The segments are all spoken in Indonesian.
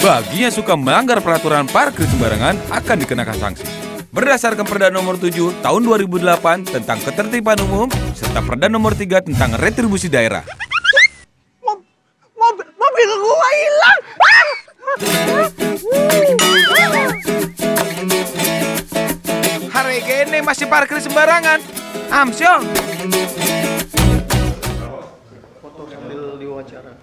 Bagi yang suka melanggar peraturan parkir sembarangan akan dikenakan sanksi. Berdasarkan Perda Nomor 7 Tahun 2008 tentang Ketertiban Umum serta Perda Nomor 3 tentang Retribusi Daerah. Mobil gua hilang. Hari gini masih parkir sembarangan. Amsyong. Foto sambil diwawancara.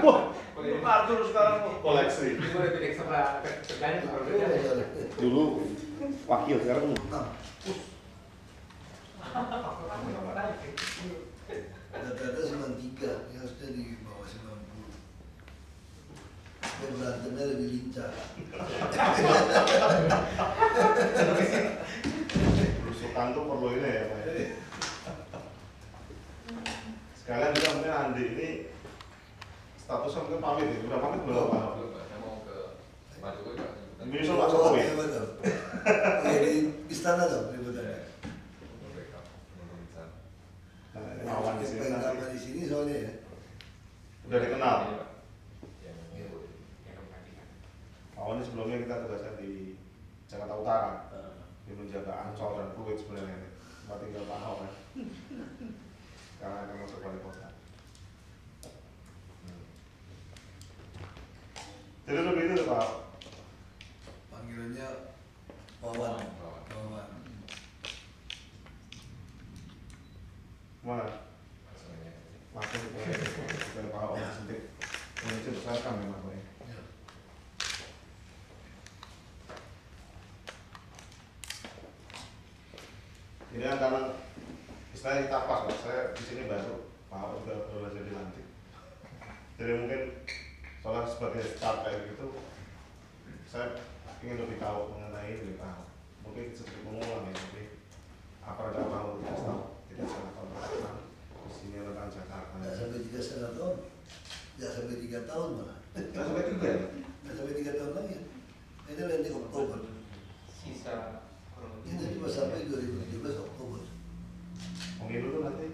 Wah, Arthur sekarang koleksi. Dulu wakil, sekarang Data-data 93, yang sudah di bawah 90. Dan berantemnya lebih lincah. belusukan tuh perlu ini ya, Pak. Sekalian juga mungkin Andi ini statusnya mungkin pamit ya, udah pamit belum Pak? Saya mau ke Pak Jokowi Pak. Menyusul Pak Jokowi. Di istana dong, liputannya. Nah, ini Awan di sini Pengen nanti di sini soalnya ya. udah dikenal. Awan ini sebelumnya kita tugaskan di Jakarta Utara, di menjaga Ancol dan Pluit sebenarnya. Cuma tinggal Pak Ahok kan. Sekarang akan masuk wali kota. Jadi lebih itu Pak. Panggilannya Wawan. Wawan. Mana? Langsung ke Pak Ahok sentik. Ini besar kan memang Pak. Ini kan karena istilahnya kita pas Pak, saya di sini baru Pak Ahok juga baru saja dilantik. Jadi mungkin soalnya sebagai start kayak gitu, saya ingin lebih tahu mengenai ini Pak Ahok. Mungkin sedikit mengulang ya, tapi apa ada Pak Ahok tidak tahu, tidak sangat tahu tentang di sini tentang Jakarta. Nggak sampai 3,5 tahun. Nggak sampai 3 tahun malah. Nggak sampai 3 ya? Nggak sampai 3 tahun lagi. Ini nanti Oktober. Sisa Ini cuma sampai 2017 Oktober. Pemilu tuh nanti?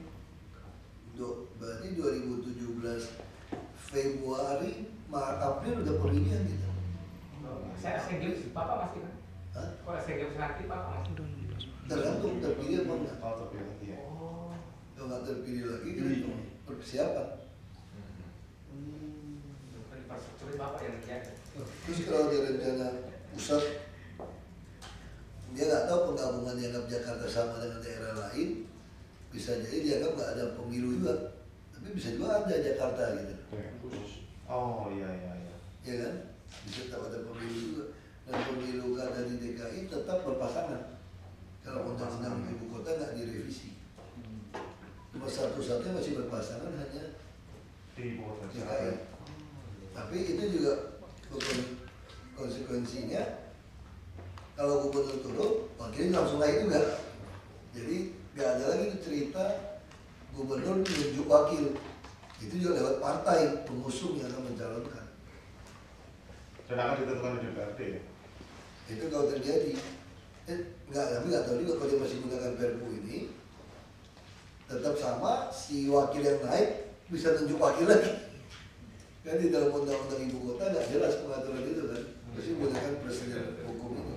Berarti 2017 Februari, Maret, April udah pemilihan kita. Saya SGM, Bapak masih kan? Hah? Kalau SGM nanti Bapak masih? Tergantung terpilih apa enggak. Kalau terpilih nanti ya. Oh. Kalau nggak terpilih lagi, kita persiapan. Bukan infrastruktur Bapak yang menjaga. Terus kalau dia rencana pusat, dia nggak tahu penggabungan dianggap Jakarta sama dengan daerah lain, bisa jadi dianggap nggak ada pemilu juga, tapi bisa juga ada Jakarta gitu. Oh iya iya iya. Ya kan? Bisa tetap ada pemilu juga. Dan pemilu kada di DKI tetap berpasangan. Kalau undang-undang ibu kota nggak direvisi. Cuma satu-satunya masih berpasangan hanya Di ibu kota DKI. Jakarta. Tapi itu juga konsekuensinya kalau gubernur turun, wakilnya langsung naik juga. Jadi nggak ada lagi cerita gubernur menunjuk wakil. Itu juga lewat partai pengusung yang akan mencalonkan. Dan akan ditentukan di DPRD ya? Itu kalau terjadi. Tapi nggak tahu juga kalau dia masih menggunakan Perpu ini, tetap sama si wakil yang naik bisa tunjuk wakil lagi. Kan di dalam undang-undang ibu kota nggak jelas pengaturan itu kan, mesti menggunakan presiden hukum ini.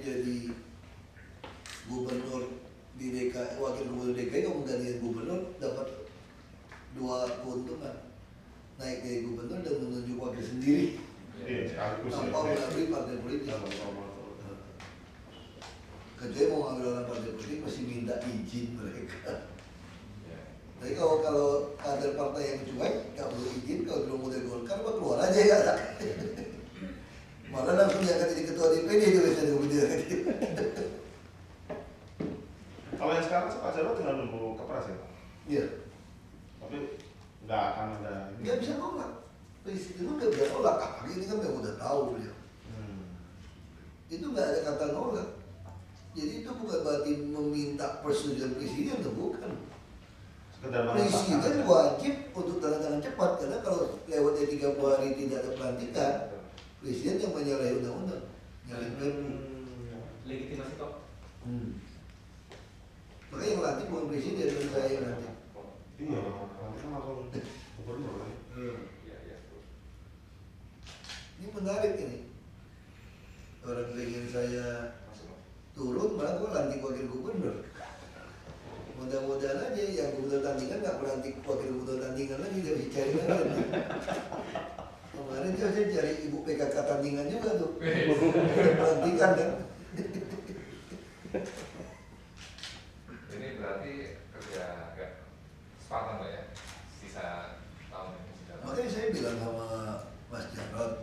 Jadi gubernur di DKI, wakil gubernur DKI kalau menggantikan gubernur dapat dua keuntungan, naik dari gubernur dan menunjuk wakil sendiri Iya, sekaligus tanpa melalui partai politik. Kecuali mau ngambil orang partai politik masih minta izin mereka. Tapi kalau kader partai yang cuek nggak perlu izin, kalau belum mulai Golkar keluar aja ya. Malah langsung diangkat jadi ketua DPD itu biasanya kemudian. Kalau yang sekarang Pak Jarod tinggal nunggu kepres ya Pak? Iya. Tapi nggak akan ada ini. Nggak bisa nolak. Presiden itu nggak bisa nolak. Apalagi ini kan yang udah tahu beliau. Itu nggak ada kata nolak. Jadi itu bukan berarti meminta persetujuan presiden, bukan. Presiden wajib untuk tanda tangan cepat karena kalau lewatnya 30 hari tidak ada pelantikan, presiden yang menyalahi undang-undang, nyalahi Perpu. Legitimasi kok. Makanya yang melantik bukan presiden, dan saya yang pengen saya turun, malah gue lantik wakil gubernur. Mudah-mudahan aja yang gubernur tandingan nggak melantik wakil gubernur tandingan lagi, dia bisa cari lagi. Kemarin saya cari ibu PKK tandingan juga tuh, pelantikan kan. Ini berarti kerja agak Spartan Pak ya, sisa tahun ini sudah. Makanya saya bilang sama Mas Jarod,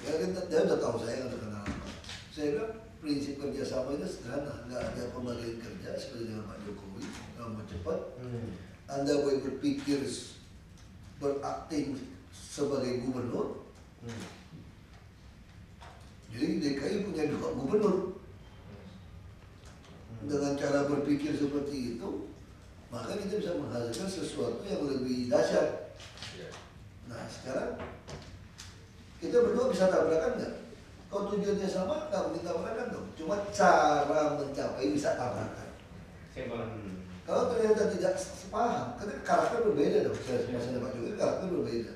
ya kan dia udah tahu saya udah kenal apa. Saya bilang prinsip kerjasama itu sederhana, nggak ada pembagian kerja seperti dengan Pak Jokowi. Kalau mau cepat, Anda boleh berpikir berakting sebagai gubernur. Jadi DKI punya 2 gubernur. Dengan cara berpikir seperti itu, maka kita bisa menghasilkan sesuatu yang lebih dahsyat. Nah sekarang kita berdua bisa tabrakan nggak? Kalau tujuannya sama, nggak mungkin tabrakan dong. Cuma cara mencapai bisa tabrakan. Kalau ternyata tidak sepaham, karena karakter berbeda dong. Saya sama Pak Jokowi karakter berbeda.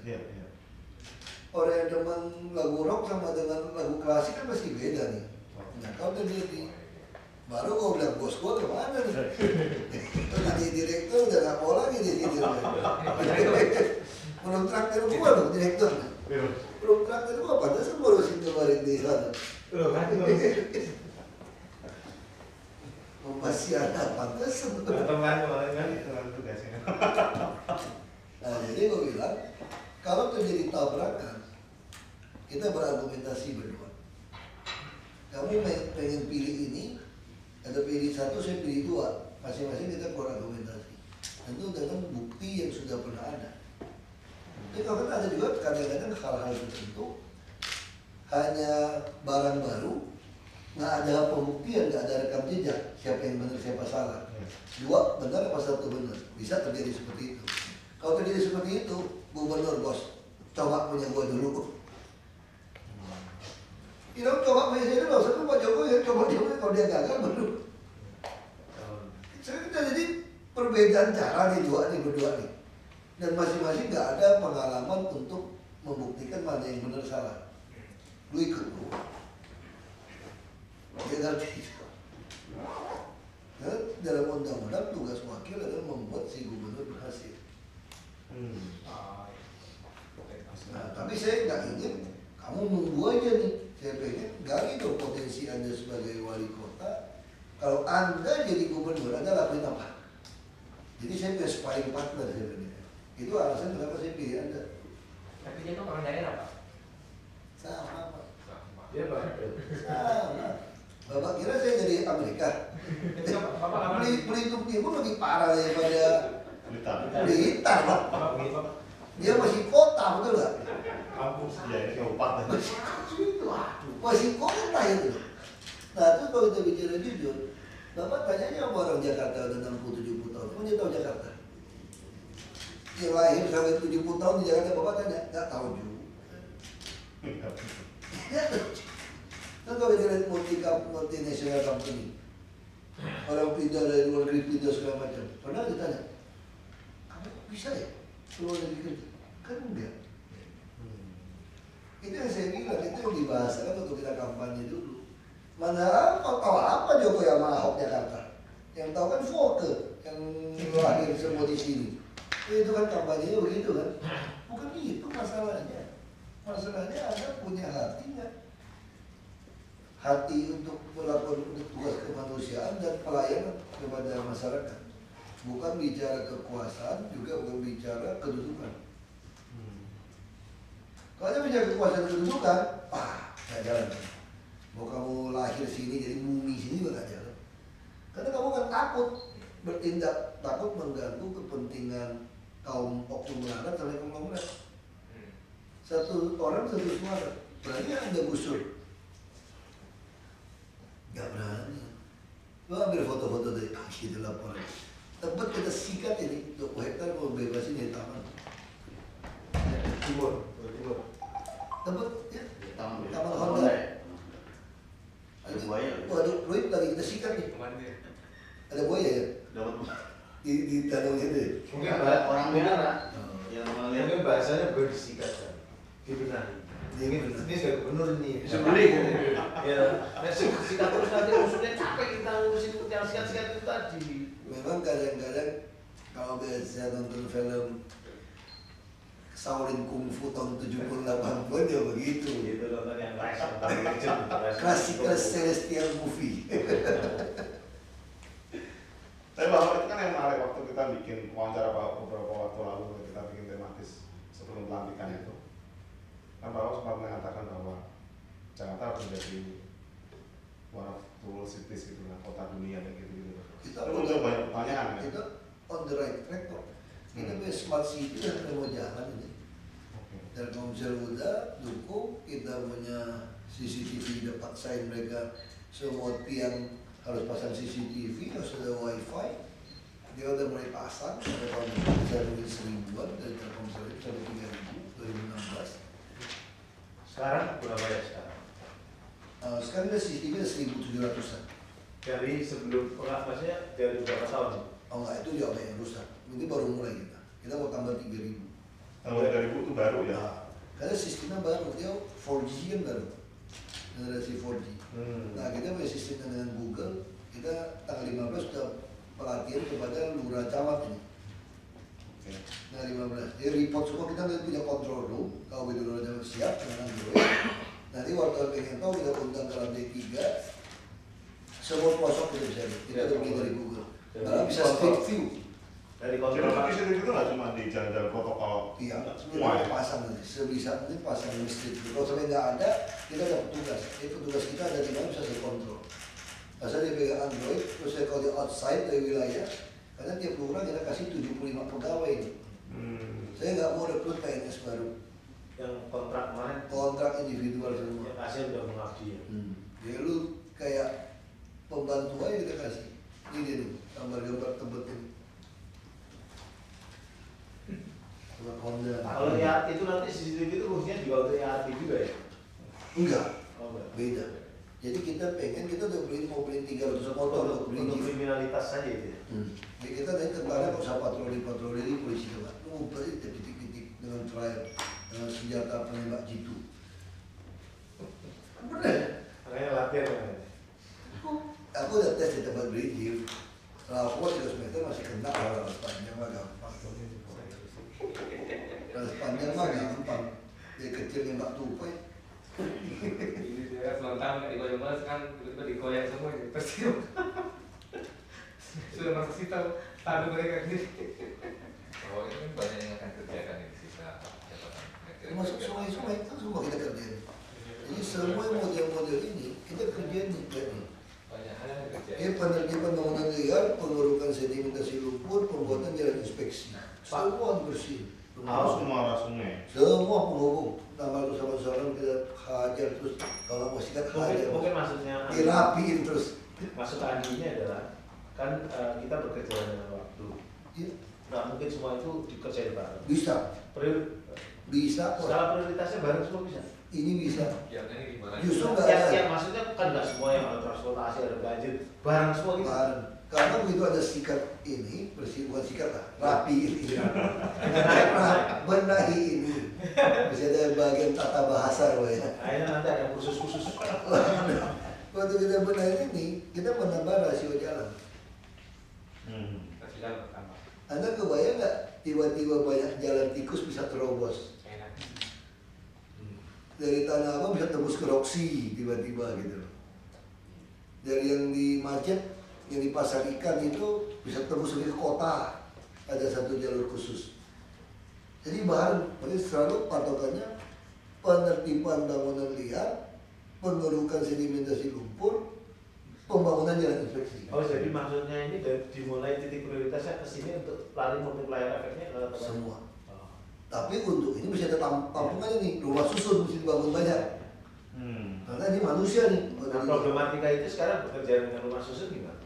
Orang yang demen lagu rock sama dengan lagu klasik kan pasti beda nih. Nah kalau terjadi, baru gue bilang bos gue kemana nih? Jadi direktur udah nggak mau lagi di sini. Belum traktir gue dong direkturnya. Belum traktir gue, pantas ngurusin kemarin di sana. Masih ada pantas. Nah jadi gue bilang, kalau terjadi tabrakan, kita berargumentasi berdua. Kamu pengen pilih ini, ada pilih 1, saya pilih 2. Masing-masing kita berargumentasi. Tentu dengan bukti yang sudah pernah ada. Tapi kalau kan ada juga kadang-kadang hal-hal tertentu, hanya barang baru, nggak ada pembuktian, nggak ada rekam jejak, siapa yang benar, siapa salah. 2 benar apa 1 benar, bisa terjadi seperti itu. Kalau terjadi seperti itu, gubernur bos, coba punya gua dulu. Coba punya saya dulu, saya Pak Jokowi ya, coba dia kalau dia gagal baru. Saya kita jadi perbedaan cara nih berdua nih. Dan masing-masing nggak ada pengalaman untuk membuktikan mana yang benar salah. Lu ikut gua. Dia ngerti itu. Karena dalam undang-undang tugas wakil adalah membuat si gubernur berhasil. Nah, tapi saya nggak ingin kamu nunggu aja nih. Saya pengen gali dong potensi Anda sebagai wali kota. Kalau Anda jadi gubernur, Anda lakuin apa? Jadi saya punya sparring partner sebenarnya. Itu alasan kenapa saya pilih Anda. Tapi dia tuh orang daerah Pak. Sama Pak. Iya Pak. Sama. Bapak kira saya dari Amerika? Belitung Timur lebih parah daripada Blitar Pak. Dia masih kota, betul nggak? Kampus ya, kabupaten. Masih kota itu. Nah itu kalau kita bicara jujur, Bapak tanyanya sama orang Jakarta udah 60-70 tahun, kamu dia tahu Jakarta? Yang lahir sampai 70 tahun di Jakarta, Bapak tanya, nggak tahu juga. Ya, kan kalau kita lihat multinational company, orang pindah dari luar negeri pindah segala macam, pernah ditanya, kamu bisa ya keluar dari kerja? Kan enggak. Itu yang saya bilang, itu yang dibahasakan waktu kita kampanye dulu. Mana tahu apa Jokowi sama Ahok Jakarta? Yang tahu kan Volker, yang lahir semua di sini. Itu kan kampanyenya begitu kan? Bukan itu masalahnya. Masalahnya Anda punya hati nggak? Hati untuk melakukan tugas kemanusiaan dan pelayanan kepada masyarakat. Bukan bicara kekuasaan, juga bukan bicara kedudukan. Kalau ada bicara kekuasaan dan kedudukan, nggak jalan. Mau kamu lahir sini jadi mumi sini juga nggak jalan. Karena kamu kan takut bertindak, takut mengganggu kepentingan kaum oknum melarat sampai konglomerat. Satu orang satu suara, berani Anda gusur? Nggak berani. Lo ambil foto-foto dari kaki di laporan. Tempat kita sikat ini 20 hektar mau bebasin dari taman. Timur. Tempat ya, taman Honda. Ada buaya. Waduh, Roy lagi kita sikat nih. Ada buaya ya? Di danau itu. Mungkin orang merah. Yang mungkin bahasanya baru disikat kan. Dibenahi. Ini saya gubernur nih, bisa Ya, beli. Ya, nah, sikat terus nanti musuhnya capek kita ngurusin yang sikat-sikat itu tadi. Memang kadang-kadang kalau biasa nonton film Shaolin Kungfu tahun 70-80 ya begitu. Gitu nonton yang Rise, nonton Legend, Classical Celestial Movie. Tapi bahwa itu kan yang menarik waktu kita bikin wawancara beberapa waktu lalu kita bikin tematis sebelum pelantikan itu. Kan Pak sempat mengatakan bahwa Jakarta harus menjadi one of the world cities gitu lah, kota dunia dan gitu-gitu. Kita Itu muncul banyak pertanyaan kan? Kita on the right track kok. Kita punya smart city dan kita mau jalan ini. Telkomsel udah dukung, kita punya CCTV udah paksain mereka semua tiang harus pasang CCTV, harus ada wifi. Dia udah mulai pasang, ada Telkomsel mungkin 1000-an dari Telkomsel itu sampai 3000 2016. Sekarang berapa ya sekarang? Sekarang ada CCTV ada 1700-an. Dari sebelum, maksudnya dari berapa tahun? Oh enggak, itu dia yang rusak. Ini baru mulai kita. Kita mau tambah 3000. Tahun 2000 itu baru ya? Nah, karena sistemnya baru, dia 4G kan baru, generasi 4G. Nah, kita punya sistemnya dengan Google, kita tanggal 15 sudah pelatihan kepada lurah camat ini. Nah, 15, jadi report semua kita punya control room, kalau begitu lurah camat siap dengan Android. Nanti wartawan pengen tahu, kita undang ke lantai 3, semua pelosok kita bisa lihat, kita ada bikin dari Google. Karena bisa street view. Dari Jadi kontrol CCTV itu nggak cuma di jalan-jalan protokol Iya, semua ya? sebenarnya pasang nanti, sebisa mungkin pasang listrik. Kalau sampai nggak ada, kita ada petugas. Jadi petugas kita ada di mana bisa saya kontrol. Asal dia pegang Android, terus saya kalau di outside dari wilayah, karena tiap lurah kita kasih 75 pegawai ini. Saya nggak mau rekrut PNS baru, yang kontrak kemarin, kontrak individual semua. yang hasil udah mengabdi ya. Jadi lu kayak pembantu aja kita kasih. Ini dia nih, gambar-gambar tebet ini. Honda. Kalau ya itu nanti CCTV itu fungsinya juga untuk ERP juga ya? Enggak, Oh, enggak. beda. Jadi kita pengen, kita udah mau beli 300 motor untuk beli Untuk jeep. kriminalitas saja itu ya? Jadi kita dari tentara nggak usah patroli ini polisi coba. Berarti titik-titik dengan trial, dengan senjata penembak jitu. Bener. Makanya latihan kan? Aku udah tes di tempat beli jeep. Kalau 100 meter masih kena, kalau panjang mah gampang. Kalau panjang mah gampang. Dia kecil nembak tupai. Ini dia selontang nggak digoyang mas kan tiba-tiba digoyang semua ini pasti sudah masuk situ tadu mereka gitu. Oh ini kan banyak yang akan kerjakan di sisa jabatan. Masuk sungai-sungai kan semua kita kerjain. Jadi semua model-model ini kita kerjain nih. Banyak hal yang kerjakan. Ini penertiban bangunan liar, pengurukan sedimentasi lumpur, pembuatan jalan inspeksi. Semua bersih. Harus muara sungai. Semua penghubung. Nama lu sama-sama kita hajar terus. Kalau mau sikat hajar. Mungkin maksudnya Dirapiin terus. maksud Andinya adalah kan kita bekerja dengan waktu. Iya. Nggak mungkin semua itu dikerjain bareng. Bisa. Bisa kok. Skala prioritasnya bareng semua bisa. Ini bisa. Ya ini gimana? Justru nggak Yang ada. maksudnya kan nggak semua yang ada transportasi ada banjir bareng semua gitu. Bareng. Karena begitu ada sikat ini, bersih bukan sikat lah, rapi ini. Benahi ini. Bisa ada bagian tata bahasa loh ya. Akhirnya nanti ada khusus-khusus. Waktu kita benahi ini, kita menambah rasio jalan. Kasih jalan pertama. Anda kebayang nggak tiba-tiba banyak jalan tikus bisa terobos? Enak. Dari Tanah Abang bisa tembus ke Roksi tiba-tiba gitu. Dari yang di Macet, yang di Pasar Ikan itu bisa tembus ke kota. Ada satu jalur khusus. Jadi bareng, berarti selalu patokannya penertiban bangunan liar, pengurukan sedimentasi lumpur, pembangunan jalan inspeksi. Oh jadi maksudnya ini dimulai titik prioritasnya ke sini untuk lari multiplier efeknya ke tempat Semua. Oh. Tapi untuk ini mesti ada tampungannya nih, rumah susun mesti dibangun banyak. Karena ini manusia nih. Nah problematika itu sekarang bekerja dengan rumah susun gimana?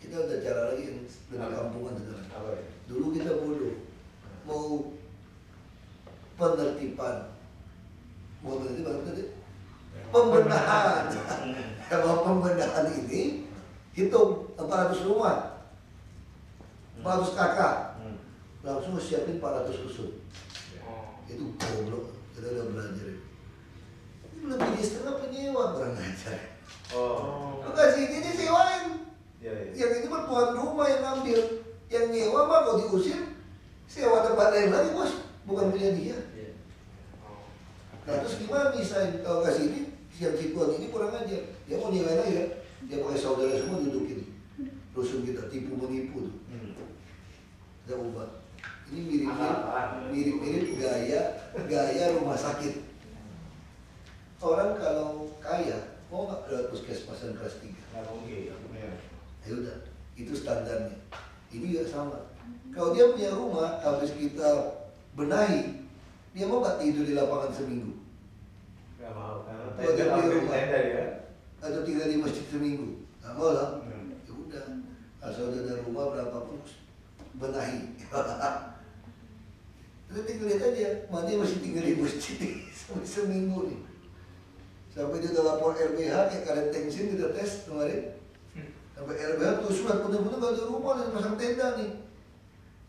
Kita ada cara lagi yang lebih kampungan sekarang. Apa ya? Dulu kita bodoh, mau penertiban, tadi pembenahan. Kalau pembenahan ini hitung 400 rumah, 400 kakak, langsung siapin 400 rusun. Oh. Itu goblok, kita udah belajar. lebih setengah penyewa kurang ajar. Oh. Lu kasih ini sewain. Iya, iya. Yang ini mah tuan rumah yang ngambil. Yang nyewa mah kalau diusir sewa tempat lain lagi bos, bukan punya dia. Iya. Nah terus gimana misalnya kalau kasih ini, yang si tuan ini kurang ajar. Dia mau nyewain aja kan? Dia pakai saudara semua dudukin. Rusun kita tipu menipu tuh. Kita ubah. Ini mirip-mirip gaya rumah sakit. Orang kalau kaya mau nggak lewat puskesmasan kelas 3? Nggak mungkin. Ya udah, itu standarnya. Ini juga sama. Kalau dia punya rumah, habis kita benahi, dia mau nggak tidur di lapangan seminggu? Nggak mau. Karena Kalau dia punya rumah, tenda ya. atau tinggal di masjid seminggu, nggak mau lah. Ya udah, asal ada rumah berapapun benahi. Tapi tinggal lihat aja, mati masih tinggal di masjid sampai seminggu nih. Sampai dia udah lapor RBH kayak karet tensin kita tes kemarin. Sampai RBH tuh surat bener-bener gak ada rumah dan pasang tenda nih.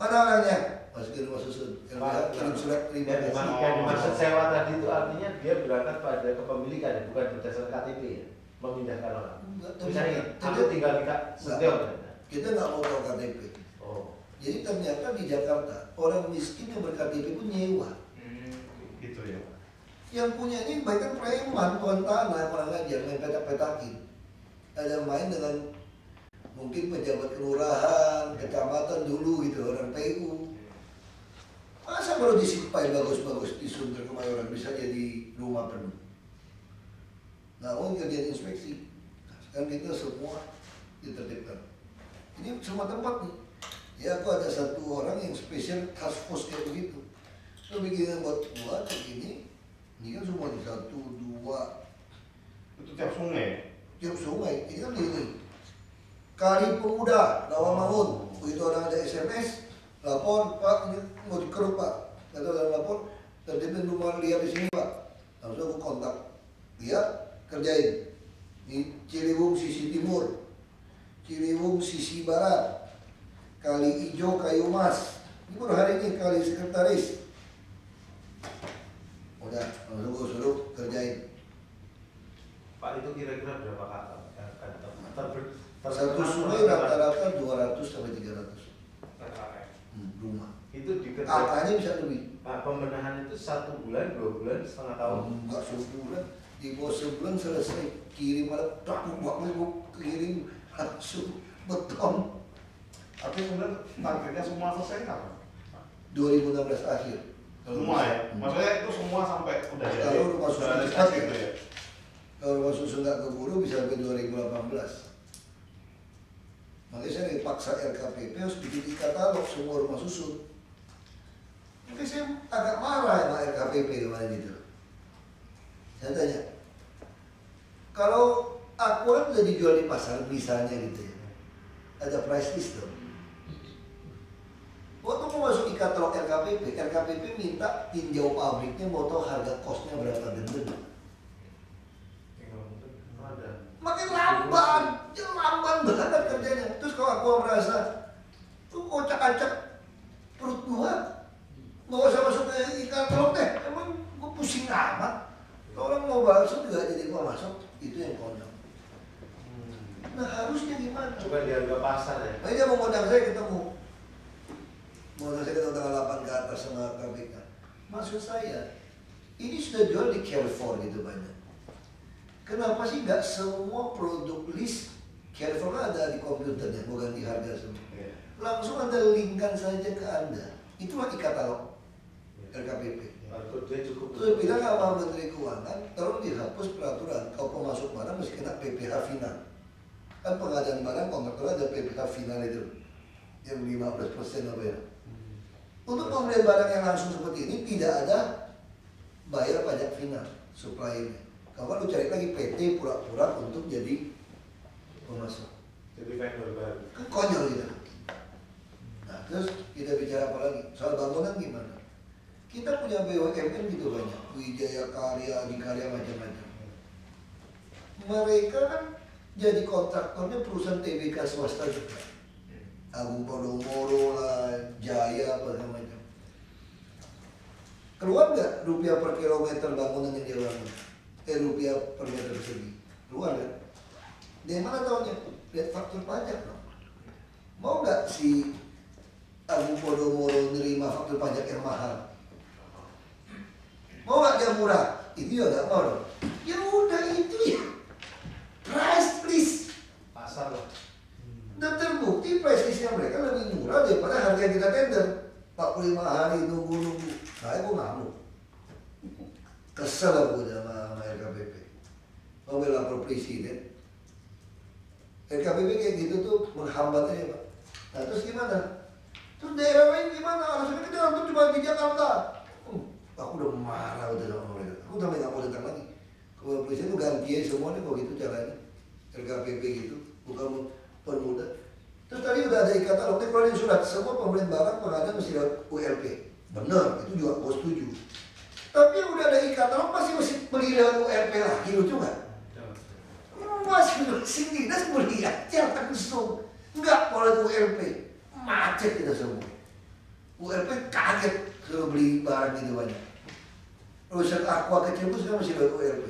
Mana orangnya? Masukin rumah susun. RBH kirim surat terima kasih. Yang dimaksud sewa tadi itu artinya dia berangkat pada kepemilikan, bukan berdasarkan KTP ya, memindahkan orang. Misalnya, aku tinggal di Sentil. Kita nggak mau tahu KTP. Oh. Jadi ternyata di Jakarta orang miskin yang ber-KTP pun nyewa. Gitu ya. Yang punya ini bahkan preman, tuan tanah, orang aja main petak-petakin. Ada main dengan mungkin pejabat kelurahan, kecamatan dulu gitu, orang PU. Masa baru disipai bagus-bagus di Sunter Kemayoran bisa jadi rumah penuh? Nggak mau kerjaan inspeksi. Nah, sekarang kita semua ditertibkan. Ini semua tempat nih. Ya aku ada satu orang yang spesial task force kayak begitu. Lo bikin buat kayak gini. Ini kan semua di 1, 2. Itu tiap sungai. Tiap sungai, ini kan ini. Kali Pemuda, Rawamangun. Begitu orang ada SMS, lapor, Pak, ini mau dikeruk Pak. Kata dalam lapor, terjadi rumah lihat di sini Pak. Langsung aku kontak. Dia kerjain. Ini Ciliwung sisi timur, Ciliwung sisi barat, Kali Ijo Kayu Mas. Ini baru hari ini Kali Sekretaris. Udah, langsung gue suruh kerjain. Pak itu kira-kira berapa kakak? Satu sungai rata-rata 200 sampai 300 rumah. Itu dikerjakan. Kakaknya bisa lebih. Pak, pembenahan itu 1 bulan, 2 bulan, setengah tahun. Enggak sebulan, di bawah sebulan selesai. Kirim malah takut kirim langsung beton. Tapi kemudian targetnya semua selesai kapan? 2016 akhir. Semua ya? Maksudnya itu semua sampai udah jadi? Kalau rumah Sudah ada susun sketch gitu ya? Kalau rumah susun nggak keburu bisa sampai 2018. Makanya saya dipaksa RKPP harus bikin di katalog semua rumah susun. Mungkin saya agak marah sama RKPP kemarin itu. Saya tanya, kalau akuan udah dijual di pasar misalnya gitu ya, ada price list dong. Waktu mau masuk di katalog RKPP, RKPP minta tinjau pabriknya mau tahu harga kosnya berapa gendeng. Makin lamban, lamban banget kerjanya. Terus kalau aku merasa tuh kocak-acak perut gua, nggak usah masuk ke katalog deh. Emang gua pusing amat. Kalau orang mau bakso juga jadi gua masuk, itu yang konyol. Nah harusnya gimana? Bukan di harga pasar ya? Nah dia mau ngundang saya ketemu. Mau saya ketemu tanggal 8 ke atas sama KPK. Maksud saya, ini sudah jual di Carrefour gitu banyak. Kenapa sih nggak semua produk list Carrefour ada di komputernya, bukan di harga semua. Langsung Anda linkkan saja ke Anda. Itulah e-katalog RKPP. Dia cukup. Terus bilang sama Menteri Keuangan, tolong dihapus peraturan kalau pemasok barang mesti kena PPh final. Kan pengadaan barang kontraktor ada PPh final itu, yang 15% apa ya. Untuk pembelian barang yang langsung seperti ini tidak ada bayar pajak final supply-nya. Kalau lu cari lagi PT pura-pura untuk jadi pemasok. Jadi vendor baru. Kan konyol gitu. Nah terus kita bicara apa lagi? Soal bangunan gimana? Kita punya BUMN gitu banyak, Wijaya Karya, Adikarya macam-macam. Mereka kan jadi kontraktornya perusahaan TBK swasta juga. Agung Podomoro lah, Jaya apa macam. Keluar nggak rupiah per kilometer bangunan yang dia bangun? rupiah per meter persegi. Luar kan? Dari mana tahunya? Lihat faktur pajak dong. Mau nggak si Agung Podomoro nerima faktur pajak yang mahal? Mau nggak dia murah? Itu ya nggak mau dong. Ya udah itu ya. Price list. Pasar lah. Dan terbukti price listnya mereka lebih murah daripada harga yang kita tender. 45 hari nunggu-nunggu. Nah, aku ngamuk. Kesel aku sama LKPP. Mau lapor presiden. LKPP kayak gitu tuh menghambat aja Pak. Nah terus gimana? Terus daerah lain gimana? Alasannya kita tuh cuma di Jakarta. Aku udah marah udah sama mereka. Aku udah nggak mau datang lagi. Kalau presiden tuh ganti aja semuanya kok gitu caranya. LKPP gitu, bukan permudah. Terus tadi udah ada ikatan, oke keluarin surat semua pembelian barang pengadaan mesti lewat ULP. Benar, itu juga aku setuju. Tapi yang udah ada ikatan, masih beli lewat ULP lagi, lucu nggak? Masing dinas beli aja langsung, nggak boleh ULP, macet kita semua. ULP kaget kalau beli barang gitu banyak. Rusak aqua kecil pun sekarang masih lewat ULP.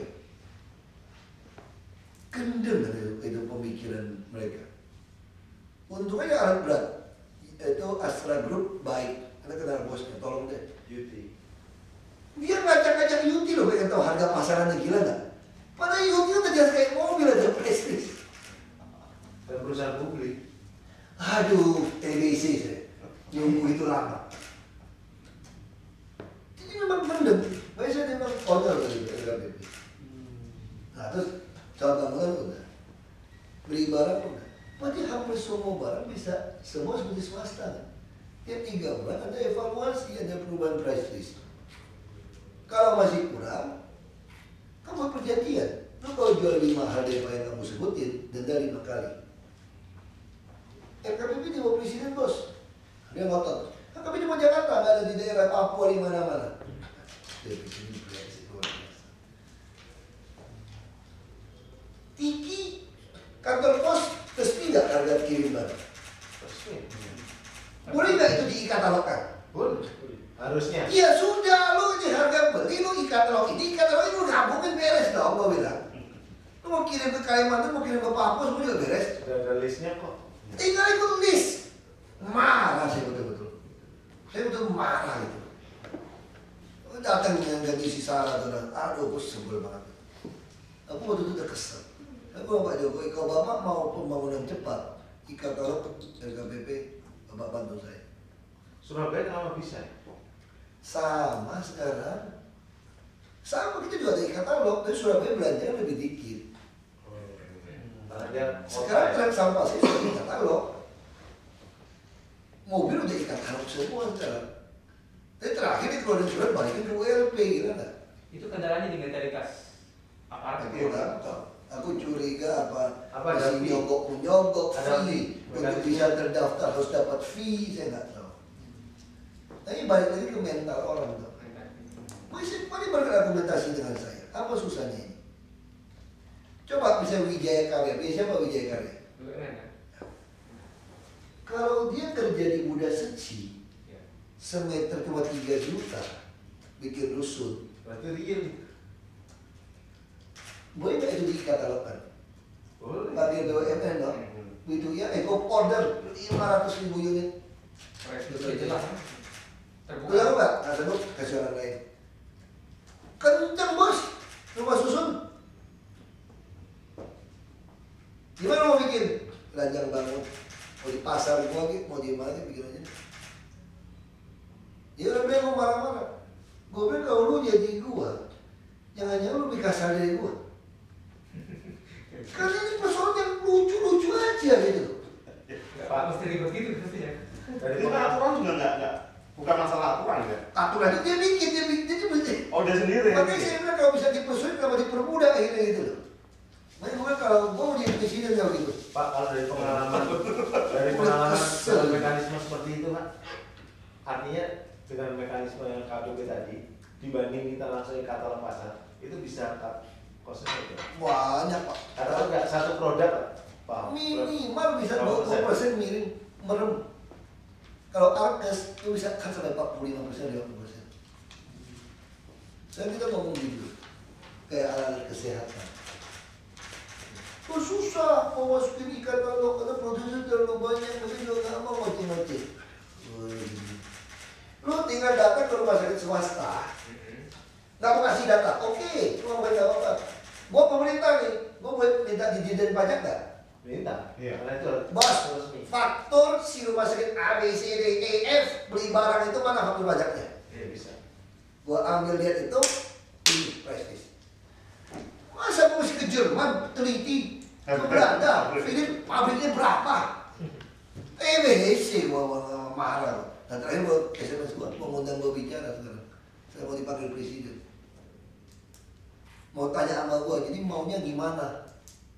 Kendeng itu pemikiran mereka. Untungnya alat berat itu Astra Group baik, karena kenal bosnya, tolong deh. Yuti. Dia ngacak-ngacak Yuti loh, pengen tahu harga pasarannya gila nggak? Padahal Yuti udah jelas kayak mobil aja prestis. Dan perusahaan publik. Aduh, TBC saya nunggu itu lama. Jadi memang mendem. Biasanya memang konyol dari LKPP. Nah terus contoh bangunan udah, beli barang udah. Berarti hampir semua barang bisa semua seperti swasta kan? Tiap 3 bulan ada evaluasi, ada perubahan price list. Kalau masih kurang, kamu buat perjanjian. Lu kalau jual 5 hal yang kamu sebutin, denda 5 kali. LKPP di bawah presiden bos, dia ngotot. LKPP di bawah Jakarta, nggak ada di daerah Papua di mana-mana. Dia presiden brengsek luar biasa. Tinggi kantor pos resmi nggak harga kirim barang? Resmi. Boleh nggak itu diikatalogkan? Boleh. Harusnya. Ya sudah, lu di harga beli lu ikatalog ini lu gabungin beres dong, gua bilang. Lu mau kirim ke Kalimantan, mau kirim ke Papua, semua juga beres. Sudah ada listnya kok. Tinggal ikut list. Marah saya betul-betul. Saya betul marah itu. Datang yang ganti si Sarah tuh, aduh, aku sebel banget. Aku waktu itu terkesel. Aku Pak Jokowi, kalau Bapak mau pembangunan cepat, ikatalog LKPP, Bapak bantu saya. Surabaya kenapa bisa? Sama sekarang. Sama kita juga ada ikatalog, tapi Surabaya belanjanya lebih dikit. Karena dia Sekarang tren sampah saya sudah ikatalog. Mobil udah ikatalog semua sekarang. Tapi terakhir dikeluarin surat balikin ke ULP, gitu nggak? Itu kendalanya di mentalitas aparat. Aku nggak tahu. Aku curiga apa ada masih fee? nyogok Ada fee fee? untuk bisa terdaftar harus dapat fee, saya nggak tahu. Tapi balik lagi ke mental orang tuh. Mari berargumentasi dengan saya. Apa susahnya ini? Coba bisa Wijaya Karya. Siapa Wijaya Karya? Kalau dia kerja di Buddha Seci, semeter cuma 3 juta, bikin rusun. berarti real. Boleh nggak itu dikatalogkan? Boleh. Pakai BUMN dong. Itu ya, Eco Powder 500.000 unit. Jelas. Punya apa nggak? Nggak sebut, kasih orang lain. Kenceng bos, rumah susun. Gimana mau bikin? Ranjang bangun, mau di pasar gua gitu, mau di mana bikin aja. Ya orang bilang mau marah-marah. Gua bilang kalau lu jadi gua, jangan-jangan lu lebih kasar dari gua. Karena ini persoalan yang lucu-lucu aja gitu. Pak mesti ribet gitu pasti ya. Dari Itu kan aturan juga nggak bukan masalah aturan ya. Aturan itu dia bikin, dia bikin. Oh dia sendiri. Makanya saya bilang kalau bisa dipersulit, kalau dipermudah akhirnya gitu loh. Makanya gue kalau gue mau jadi presiden kalau gitu. Pak, kalau dari pengalaman dengan mekanisme seperti itu Pak, artinya dengan mekanisme yang KPP tadi dibanding kita langsung ke katalog pasar itu bisa cut cost-nya itu. Banyak Pak. Karena nggak satu produk Pak. Minimal bisa 20% miring merem. Kalau Arkes itu bisa kan sampai 45%, 50%. Saya kita ngomong gitu. kayak alat kesehatan. Oh susah mau masukin e-katalog karena produsen terlalu banyak, mungkin juga nggak mau ngoceh-ngoceh. Lu tinggal datang ke rumah sakit swasta, nggak mau kasih data, oke, cuma boleh nggak apa-apa. Gua pemerintah nih, gua boleh minta dididik pajak nggak? Minta. Iya. Karena itu Bos, resmi. faktur si rumah sakit A, B, C, D, E, F beli barang itu mana faktur pajaknya? Iya bisa. Gua ambil lihat itu, ini prestis. Masa gua mesti ke Jerman teliti, ke Belanda, Philip pabriknya berapa? TBC gua marah. Dan terakhir gua SMS gua mengundang gua bicara sekarang. Saya mau dipanggil presiden. Mau tanya sama gua, jadi maunya gimana?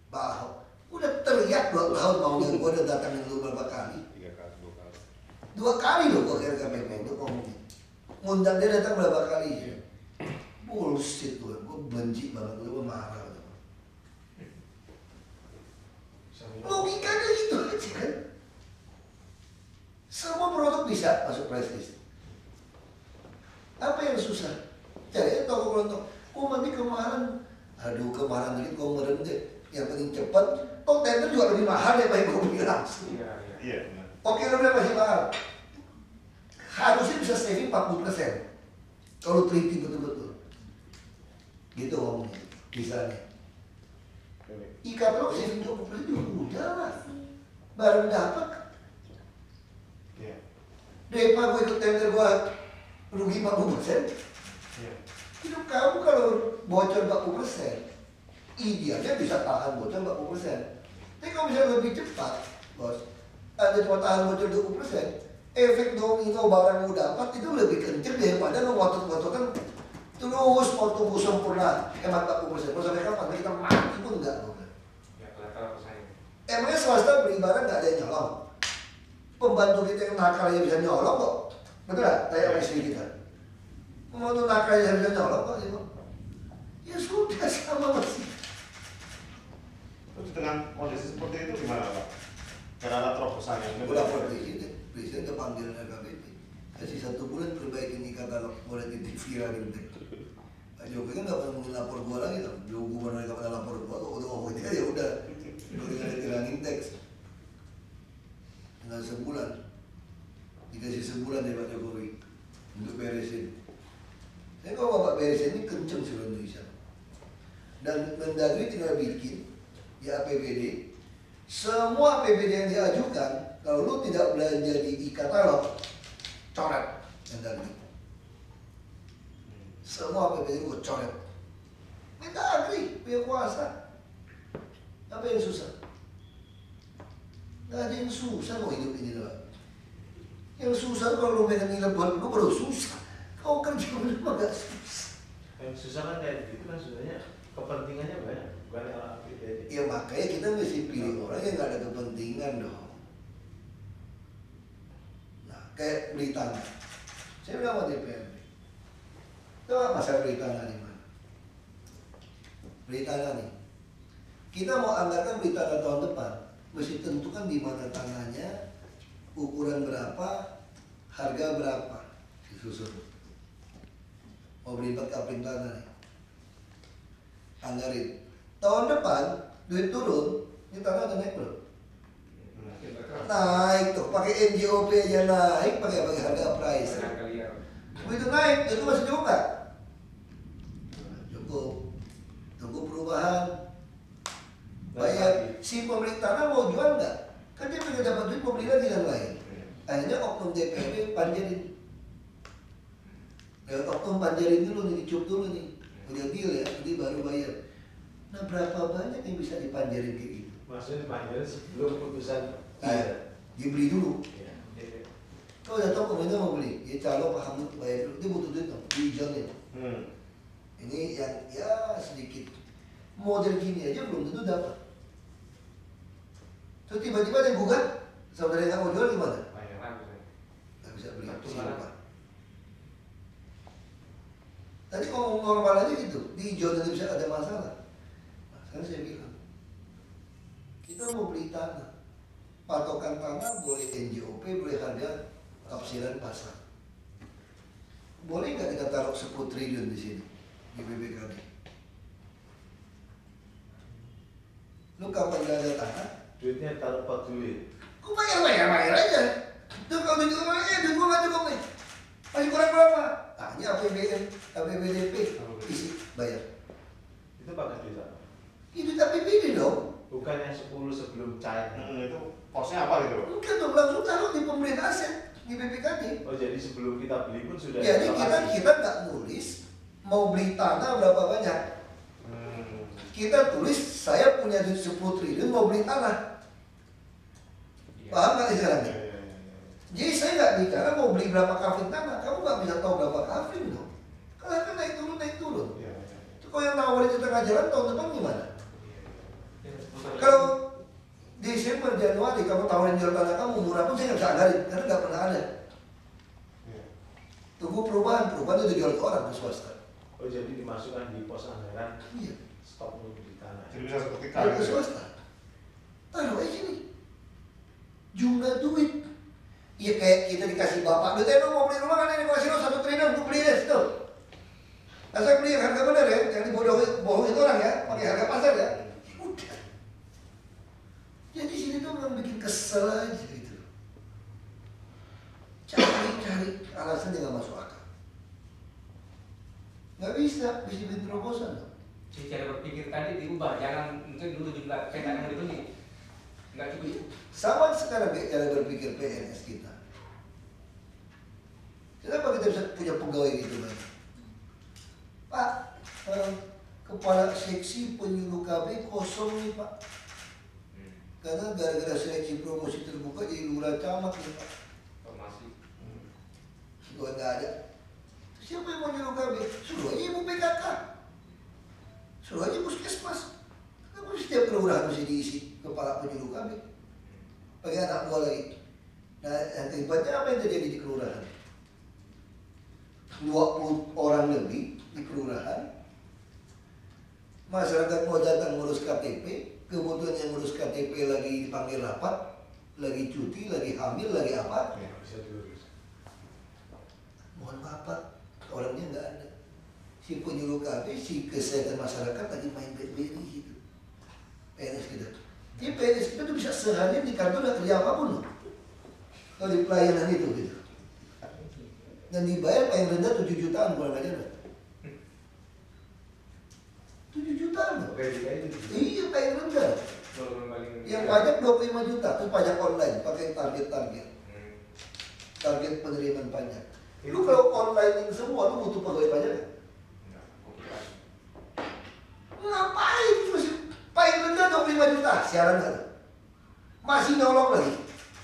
Pak Ahok. Udah teriak 2 tahun maunya, gua udah datangin lu berapa kali? 3 kali, 2 kali. 2 kali loh gua kira KPP itu ngomongin. Ngundang dia datang berapa kali? Bullshit tuh, gua benci banget, gua marah. Logikanya gitu aja kan. Semua produk bisa masuk prestis. Apa yang susah? Cari toko kelontong. Oh mami kemarin, aduh kemarin dikit kau merem deh. Yang penting cepat. Toh tender juga lebih mahal ya Pak Ibu bilang. Iya, benar. Oke udah masih mahal. Harusnya bisa saving 40%. Kalau teliti betul-betul. Gitu ngomongnya. Misalnya. E-katalog saving 20% juga udah lah. Baru dapat. Iya. Daripada gue ikut tender gue rugi 40%. Iya. Hidup kamu kalau bocor 40%, idealnya bisa tahan bocor 40%. Tapi kalau bisa lebih cepat, bos, ada cuma tahan bocor 20%, efek domino barang lu dapat itu lebih kenceng daripada lu ngotot-ngototan terus mau tumbuh sempurna hemat 40%. Mau sampai kapan? Kita mati pun enggak. Ya, kalau saya. Emangnya swasta beli barang nggak ada yang nyolong? Pembantu kita yang nakal aja bisa nyolong kok. Betul nggak? Tanya sama istri kita. Pembantu nakal aja bisa nyolong kok. Ya sudah sama masih. Terus dengan kondisi seperti itu gimana Pak? Karena ada terobosannya. Gue lapor presiden kepanggil KPP. Kasih 1 bulan perbaikin e-katalog, mulai titik viralin deh. Pak Jokowi kan nggak pernah lapor gue lagi dong. Dulu gubernur nggak pernah lapor gue, udah dia ya udah. Udah tinggal ditilangin teks. Tinggal sebulan. Dikasih sebulan dari Pak Jokowi untuk beresin. Tapi kalau Bapak beresin ini kenceng seluruh Indonesia. Dan Mendagri tinggal bikin di APBD. Semua APBD yang diajukan, kalau lu tidak belanja di e-katalog, coret Mendagri. Semua APBD gue coret. Mendagri punya kuasa. Apa yang susah? Gak ada yang susah kok hidup ini loh. Yang susah kalau lu pengen nilai buat lu baru susah. Kau kerja lu mah gak susah. Yang susah kan kayak gitu kan sebenarnya kepentingannya banyak, bukan orang APBD. Ya makanya kita mesti pilih orang yang gak ada kepentingan dong. Nah, kayak beli tanah. Saya bilang sama DPRD, coba masalah beli tanah di mana? Beli tanah nih. Kita mau anggarkan beli tanah tahun depan, mesti tentukan di mana tanahnya, ukuran berapa, harga berapa, disusun. Mau beli 4 kapling tanah nih, anggarin. Tahun depan duit turun, ini tanah udah naik belum? Naik tuh, pakai NJOP aja naik, pakai harga price. Begitu naik, itu masih cukup nggak? Cukup. Tunggu perubahan. Bayar si pemilik tanah mau jual nggak? Kan dia pengen dapat duit mau beli lagi yang lain. Akhirnya oknum DPRD panjarin. Lewat oknum panjarin dulu nih, dicup dulu nih. Udah deal ya, jadi baru bayar. Nah berapa banyak yang bisa dipanjarin kayak gitu? Maksudnya dipanjarin sebelum putusan. Dibeli dulu. Iya. Kau udah tahu pemerintah mau beli, ya calon Pak Hamid bayar dulu, dia butuh duit dong, diizonin. Ini yang ya sedikit model gini aja belum tentu dapat. Terus tiba-tiba ada yang gugat, saudara yang nggak mau jual gimana? Nggak bisa beli, siapa? Tadi ngomong normal aja gitu, diizonin bisa ada masalah. Nah, sekarang saya bilang, kita mau beli tanah, patokan tanah boleh NJOP, boleh harga tafsiran pasar. Boleh nggak kita taruh 10 triliun di sini di BPKB? Lu kapan gak ada tanah? Duitnya taruh pot dulu ya. Gue bayar aja. Tuh kalau duit gue duit gue gak cukup nih. Masih kurang berapa? Tanya APBN, APBDP, isi bayar. Itu pakai duit apa? Itu APBD dong. Bukan yang 10 sebelum cair. Itu posnya apa gitu? Bukan dong, langsung taruh di pemerintah aset, di BPKD. Oh jadi sebelum kita beli pun sudah. Jadi kita nggak nulis mau beli tanah berapa banyak. Kita tulis saya punya duit 10 triliun mau beli tanah. Paham nggak sekarang nih? Jadi saya nggak bicara mau beli berapa kafling tanah. Kamu nggak bisa tahu berapa kafling dong. Karena kan naik turun. Itu kalau yang nawarin di tengah jalan tahun depan gimana? Kalau Desember, Januari kamu tawarin jual tanah kamu murah pun saya nggak bisa anggarin karena nggak pernah ada. Tunggu perubahan itu jual ke orang ke swasta. Oh jadi dimasukkan di pos anggaran. Iya. Stok untuk di tanah. Jadi bisa seketika Jual ke gitu. swasta. Taruh aja nih. Jumlah duit. Iya kayak kita dikasih bapak, duit lu mau beli rumah kan ini kasih lo 1 triliun untuk beli deh situ. Nah saya beli yang harga benar ya, yang dibohongin orang ya, pakai harga pasar ya. Udah. Jadi sini tuh memang bikin kesel aja gitu. Cari alasan yang gak masuk akal. Gak bisa bikin terobosan dong. Jadi cara berpikir tadi diubah, jangan mungkin dulu jumlah petan yang itu nih nggak cukup. Sama sekarang kayak cara berpikir PNS kita. Kenapa kita bisa punya pegawai gitu kan? Pak, kepala seksi penyuluh KB kosong nih Pak. Karena gara-gara seleksi promosi terbuka jadi lurah camat nih Pak. Informasi. Gue nggak ada. Siapa yang mau nyuruh KB? Suruh aja ibu PKK. Suruh aja puskesmas. Kenapa setiap kelurahan mesti diisi kepala penyuluh KB? Pakai anak buah lagi. Nah, yang keempatnya apa yang terjadi di kelurahan? 20 orang lebih di kelurahan. Masyarakat mau datang ngurus KTP, kemudian yang ngurus KTP lagi dipanggil rapat, lagi cuti, lagi hamil, lagi apa? Ya, bisa diurus. Mohon maaf Pak, orangnya nggak ada. Si penyuluh KB, si kesehatan masyarakat lagi main BlackBerry gitu. PNS kita. Jadi PNS kita tuh bisa seharian di kantor nggak kerja apapun loh. Kalau di pelayanan itu gitu. Dan dibayar paling rendah 7 jutaan kurang aja lah. 7 jutaan loh. Oke, jika itu. Iya paling rendah. Yang pajak 25 juta, itu pajak online pakai target-target. Target penerimaan pajak. Lu kalau online ini semua lu butuh pegawai pajak nggak? Ngapain masih paling rendah 25 juta? Siaran nggak? Masih nolong lagi.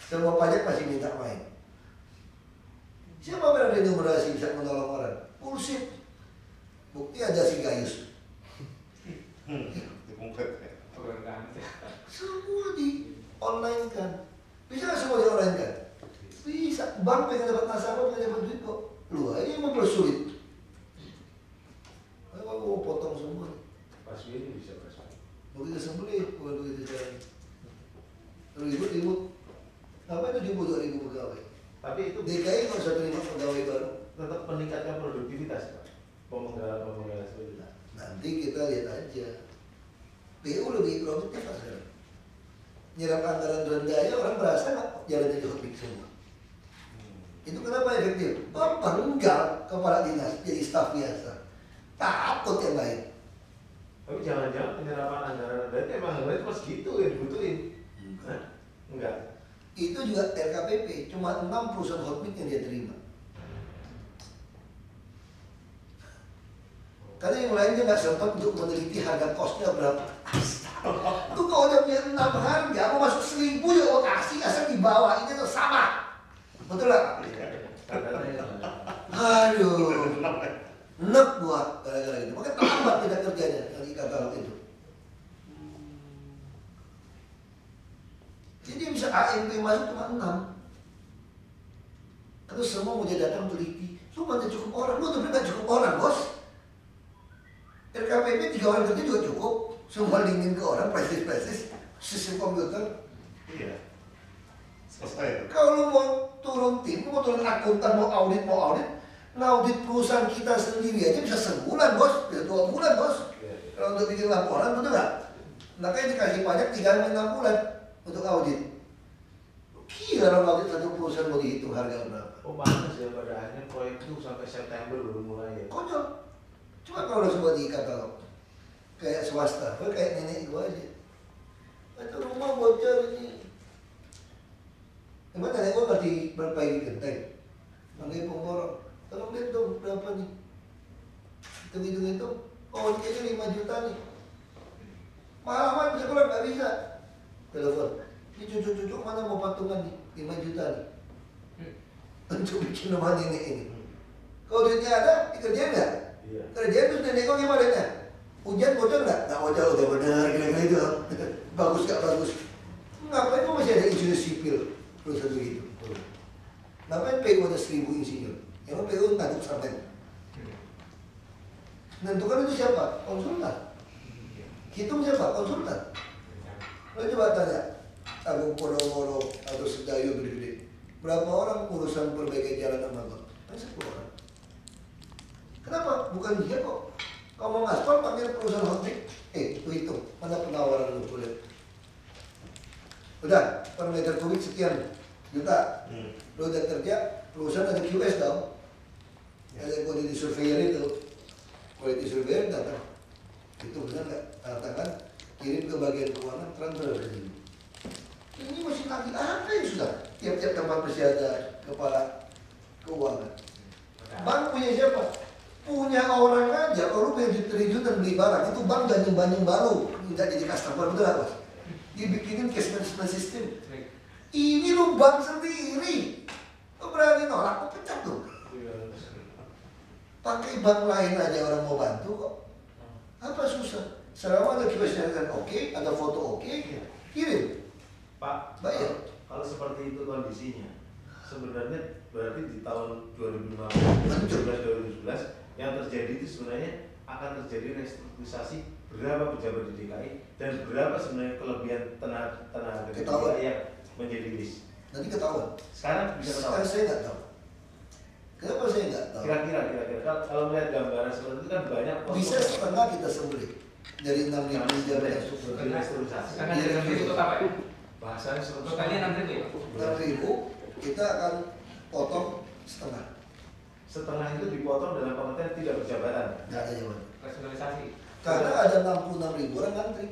Semua pajak masih minta main. Siapa berada di numerasi bisa menolong orang? Bullshit. Bukti ada si Gayus. Semua di online kan. Bisa nggak semua di online kan? Bisa. Bank pengen dapat nasabah, pengen dapat duit kok. Lu aja yang mempersulit. Ayo mau potong semua. Pas ini bisa pas ini. Mau kita sembelih, kalau duit itu jalan. Ribut. Apa itu 2.000 pegawai? Tapi itu DKI nggak usah terima pegawai baru. tetap meningkatkan produktivitas Pak. Pemenggalan seperti itu. Nanti kita lihat aja. PU lebih produktif Pak sekarang. Nyerap anggaran rendah aja orang berasa nggak jalan jadi hotpik semua. Itu kenapa efektif? Penggal kepala dinas jadi staf biasa. Takut yang lain. Tapi jangan-jangan penyerapan anggaran itu emang anggaran cuma segitu yang dibutuhin. Enggak. Itu juga RKPP, cuma 6 perusahaan hotmix yang dia terima. Karena yang lainnya nggak sempat untuk meneliti harga kosnya berapa. Itu kalau udah punya 6 harga, mau masuk 1.000 ya mau kasih, asal di bawah ini tuh sama. Betul nggak? Aduh, nek buat gara-gara itu. Makanya terlambat tidak kerjanya yang di katalog itu. Jadi bisa AMP masuk cuma 6. Terus semua mau dia datang teliti. Lu mana cukup orang? Lu tuh nggak cukup orang, bos. RKPP 3 orang kerja juga cukup. Semua dingin ke orang, prestis, sistem komputer. Iya. Selesai. Kalau lu mau turun tim, lu mau turun akuntan, mau audit, ngaudit perusahaan kita sendiri aja bisa sebulan, bos. Bisa 2 bulan, bos. Kalau untuk bikin laporan, betul nggak? Makanya dikasih pajak 3-6 bulan untuk audit. Gila orang audit satu perusahaan mau dihitung harga berapa. Oh bagus ya, pada akhirnya proyek itu sampai September baru mulai ya. Konyol. Cuma kalau semua dikatalog kayak swasta, kayak nenek gua aja. Itu rumah bocor ini. Emang nenek gua ngerti berapa ini genteng? Manggil pemborong. Tolong lihat dong berapa nih? Hitung-hitung. Oh ini aja 5 juta nih. Mahal bisa keluar nggak bisa. Telepon. Ini cucu-cucu mana mau patungan nih? 5 juta nih. Untuk bikin rumah nenek ini. Kalau duitnya ada, dikerjain nggak? Iya. Kerjain terus nenek kok gimana nya? Hujan bocor nggak? Nggak bocor, udah benar kira-kira itu. Bagus nggak bagus? Ngapain kok masih ada insinyur sipil perusahaan begitu? Ngapain PU ada 1000 insinyur? Emang PU ngaduk sampai? Menentukan itu siapa? Konsultan. Hitung siapa? Konsultan. Lo coba tanya Agung Podomoro atau Sedayu gede-gede, berapa orang urusan perbaikan jalan sama gue? Kan 10 orang. Kenapa? Bukan dia kok. Kalau mau ngaspal panggil perusahaan hotnik. Lu hitung, mana penawaran lu boleh? Udah, per meter kubik sekian juta. Lu udah kerja, perusahaan ada QS dong. Ada quality surveyor itu. Quality surveyor datang. Itu benar nggak? Katakan kirim ke bagian keuangan transfer ini. Ini masih lagi apa yang sudah? Tiap-tiap tempat masih ada kepala keuangan. Bank punya siapa? Punya orang aja. Kalau lu pengen triliun dan beli barang, itu bank gak nyumbang baru. Tidak jadi customer, betul nggak Mas? Dibikinin cash management system. Ini lu bank sendiri. Lu berani nolak, lu pecat tuh. Pakai bank lain aja orang mau bantu kok. Apa susah? Selama ada QS-nya kan oke, ada foto oke, kirim. Pak, bayar. Kalau seperti itu kondisinya, sebenarnya berarti di tahun 2015-2017 yang terjadi itu sebenarnya akan terjadi restrukturisasi berapa pejabat di DKI dan berapa sebenarnya kelebihan tenaga kerja yang menjadi list. Nanti ketahuan. Sekarang bisa ketahuan. Sekarang saya nggak tahu. Kenapa saya nggak tahu? Kira-kira kalau melihat gambaran seperti itu kan banyak. Bisa setengah kita sembelih dari 6.000 pejabat yang struktur. Restrukturisasi. Karena dari 6.000 itu apa ya? Bahasanya seperti Totalnya 6.000 ya? 6.000 kita akan potong setengah. Setelah itu dipotong dalam pengertian tidak berjabatan. Nggak ada jawaban. Rasionalisasi. Karena ada 66.000 orang ngantri.